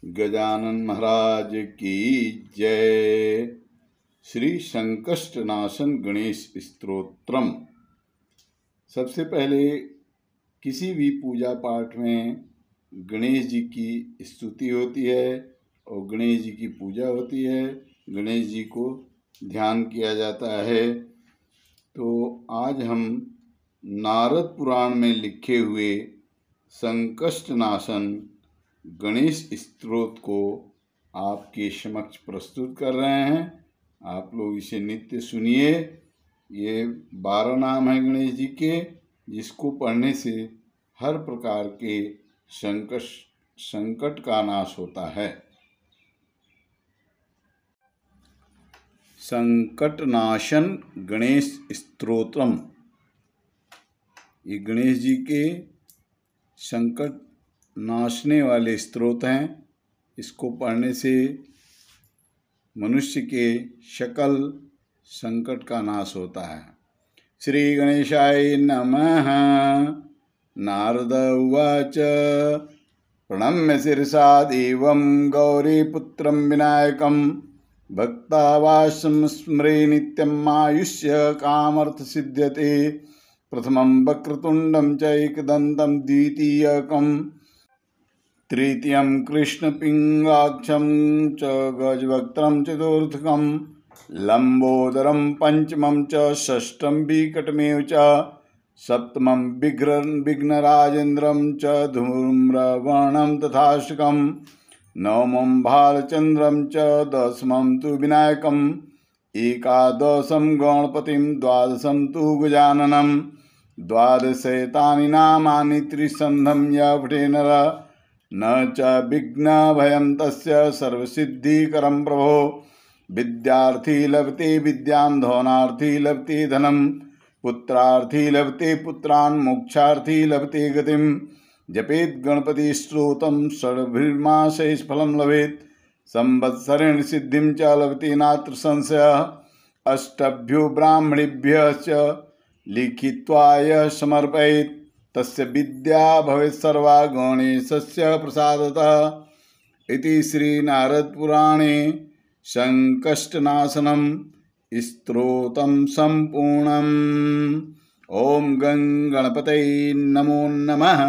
गजानन महाराज की जय। श्री संकष्टनाशन गणेश स्तोत्रम। सबसे पहले किसी भी पूजा पाठ में गणेश जी की स्तुति होती है और गणेश जी की पूजा होती है, गणेश जी को ध्यान किया जाता है। तो आज हम नारद पुराण में लिखे हुए संकष्टनाशन गणेश स्तोत्र को आपके समक्ष प्रस्तुत कर रहे हैं। आप लोग इसे नित्य सुनिए। ये 12 नाम है गणेश जी के, जिसको पढ़ने से हर प्रकार के संकट का नाश होता है। संकटनाशन गणेश स्तोत्रम। ये गणेश जी के संकट नाशने वाले स्तोत्र हैं। इसको पढ़ने से मनुष्य के सकल संकट का नाश होता है। श्री गणेशाय नमः। नारद उवाच प्रणम्य शिरसा देवं गौरीपुत्रं विनायकं भक्तावासं स्मरे नित्यम् आयुष्य कामर्थ सिद्ध्यते। प्रथमं वक्रतुण्डं च एकदन्तं द्वितीयकं तृतीयं कृष्णपिङ्गाक्षं च गजवक्त्रं चतुर्थकं लम्बोदरं पंचमं च षष्ठं विकटमेव च सप्तमं विघ्नराजेन्द्रं च धूम्रवर्णं तथाष्टकं नवमं भालचन्द्रं च दशमं तु विनायकम् एकादशं गणपतिं द्वादशं तु गजाननं द्वादशैतानि नामानि त्रिसन्धं य पठे नर न च विघ्नभयं तस्य सर्वसिद्धिकरं प्रभो। विद्यार्थी लभते विद्यां धनार्थी लभते धनं पुत्रार्थी लभते पुत्रान् मोक्षार्थी लभते गतिं। जपेत् गणपति स्तोत्रं षड्भिर्मासैः फलं लभेत् संवत्सरेण सिद्धिं च लभते नात्र संशयः। अष्टभ्यो ब्राह्मणेभ्यः च लिखित्वा समर्पयेत् तस्य विद्या भवेत् सर्वा गणेशस्य प्रसादतः। इति श्री नारद पुराणे संकष्टनाशनं स्तोत्रं संपूर्णम्। ओम गं गणपतये नमो नमः।